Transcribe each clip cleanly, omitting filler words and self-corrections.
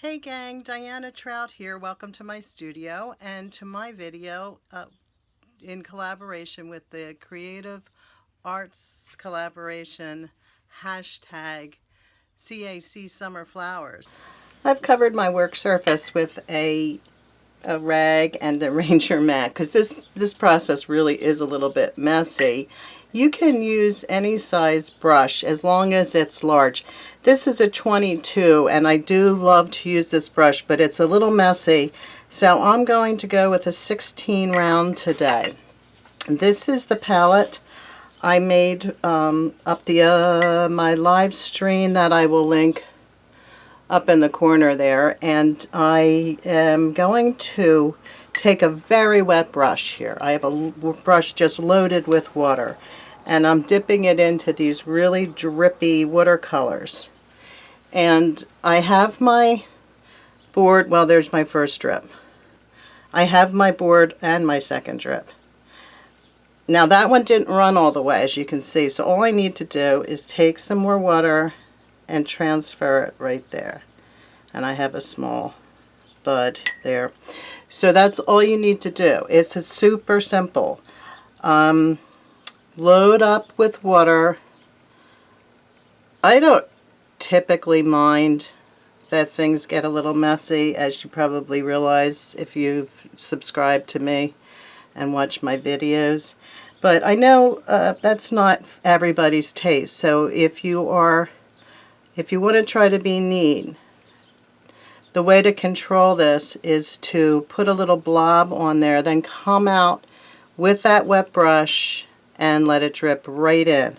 Hey gang, Diana Trout here. Welcome to my studio and to my video in collaboration with the Creative Arts Collaboration hashtag CAC Summer Flowers. I've covered my work surface with a rag and a Ranger mat because this process really is a little bit messy. You can use any size brush as long as it's large. This is a 22 and I do love to use this brush, but it's a little messy, so I'm going to go with a 16 round today. This is the palette I made up my live stream that I will link up in the corner there, and I am going to take a very wet brush here. I have a brush just loaded with water, and I'm dipping it into these really drippy watercolors. And I have my board, well, there's my first drip. I have my board and my second drip. Now that one didn't run all the way, as you can see, so all I need to do is take some more water and transfer it right there. And I have a small bud there. So that's all you need to do. It's a super simple. Load up with water. I don't typically mind that things get a little messy, as you probably realize if you've subscribed to me and watched my videos. But I know that's not everybody's taste. So if you want to try to be neat, the way to control this is to put a little blob on there, then come out with that wet brush and let it drip right in.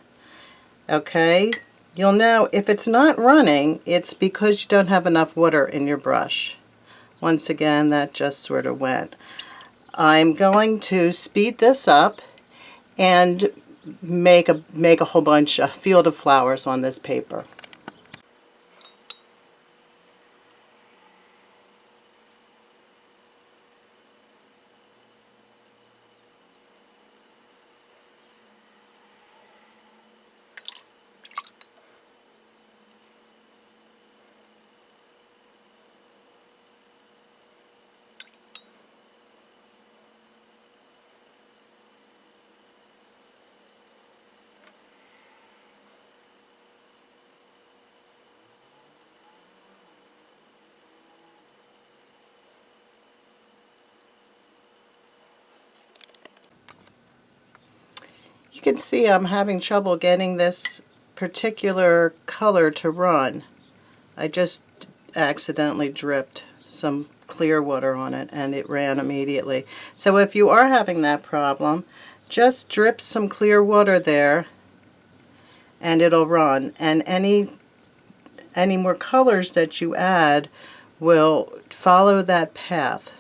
Okay? You'll know if it's not running, it's because you don't have enough water in your brush. Once again, that just sort of went. I'm going to speed this up and make a whole bunch, a field of flowers on this paper. You can see I'm having trouble getting this particular color to run. I just accidentally dripped some clear water on it and it ran immediately. So if you are having that problem, just drip some clear water there and it'll run. And any more colors that you add will follow that path.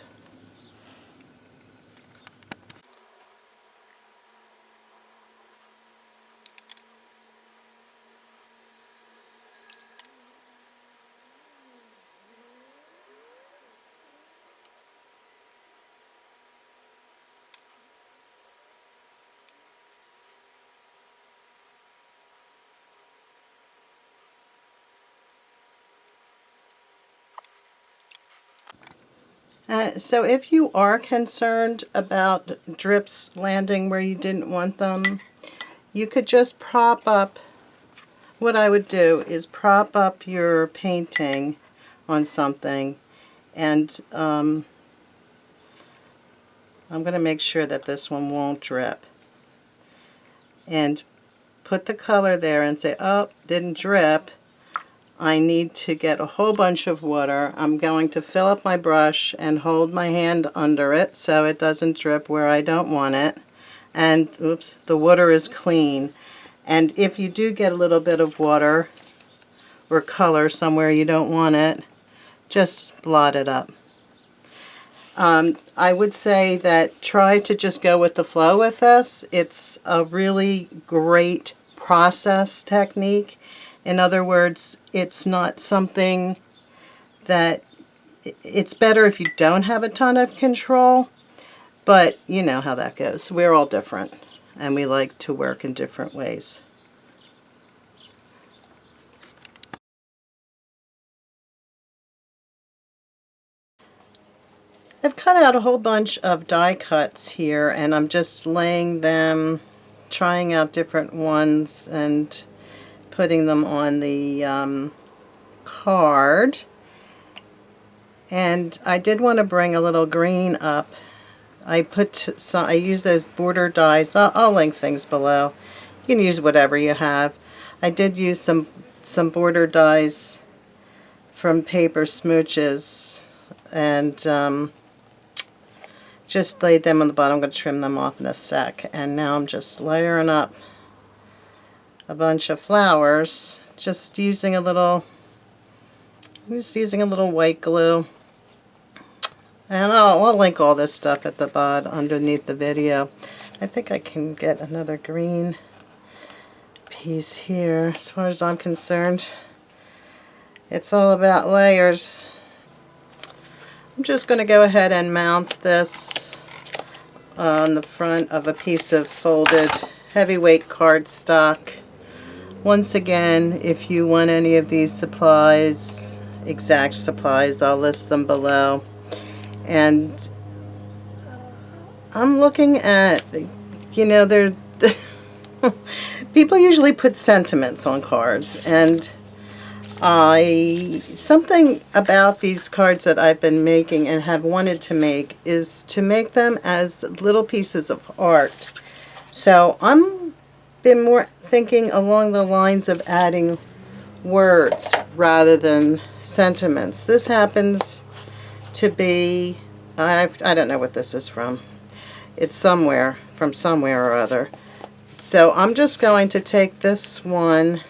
So if you are concerned about drips landing where you didn't want them, you could just prop up, what I would do is prop up your painting on something, and I'm going to make sure that this one won't drip. And put the color there and say, oh, didn't drip. I need to get a whole bunch of water. I'm going to fill up my brush and hold my hand under it so it doesn't drip where I don't want it. And oops, the water is clean. And if you do get a little bit of water or color somewhere you don't want it, just blot it up. I would say that try to just go with the flow with this. It's a really great process technique. In other words, it's not something that, it's better if you don't have a ton of control, but you know how that goes. We're all different and we like to work in different ways. I've cut out a whole bunch of die cuts here, and I'm just laying them, trying out different ones and putting them on the card. And I did want to bring a little green up. I use those border dies. I'll link things below. You can use whatever you have. I did use some border dies from Paper Smooches, and just laid them on the bottom. I'm going to trim them off in a sec. And now I'm just layering up a bunch of flowers, just using a little white glue. And I'll link all this stuff at the bottom underneath the video. I think I can get another green piece here. As far as I'm concerned, it's all about layers. I'm just going to go ahead and mount this on the front of a piece of folded heavyweight cardstock. Once again, if you want any of these supplies, exact supplies, I'll list them below. And I'm looking at, you know, people usually put sentiments on cards, and something about these cards that I've been making and have wanted to make is to make them as little pieces of art. So I'm been more thinking along the lines of adding words rather than sentiments. This happens to be, I don't know what this is from. It's from somewhere or other. So I'm just going to take this one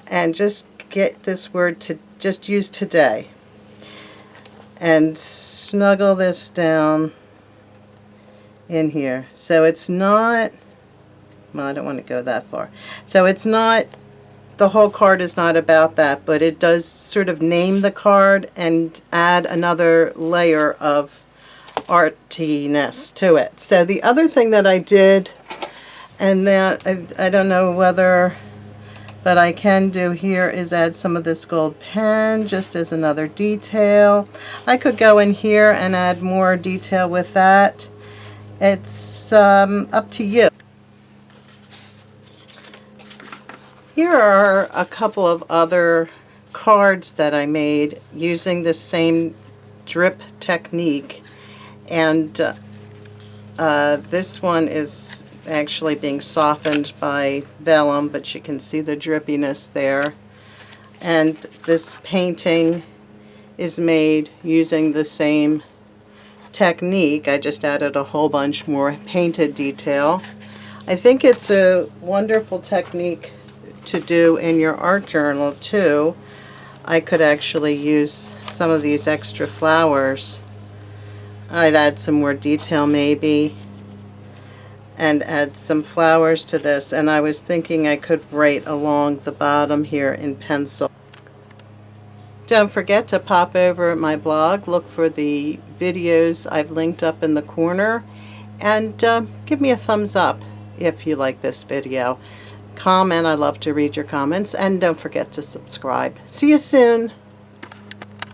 and just get this word to just use today and snuggle this down in here. So it's not, well, I don't want to go that far. So it's not, the whole card is not about that, but it does sort of name the card and add another layer of artiness to it. So the other thing that I did, and that I don't know whether, but I can do here, is add some of this gold pen just as another detail. I could go in here and add more detail with that. It's up to you. Here are a couple of other cards that I made using the same drip technique, and this one is actually being softened by vellum, but you can see the drippiness there. And this painting is made using the same technique. I just added a whole bunch more painted detail. I think it's a wonderful technique to do in your art journal too. I could actually use some of these extra flowers. I'd add some more detail maybe and add some flowers to this, and I was thinking I could write along the bottom here in pencil. Don't forget to pop over at my blog, look for the videos I've linked up in the corner, and give me a thumbs up if you like this video. Comment, I love to read your comments, and don't forget to subscribe. See you soon.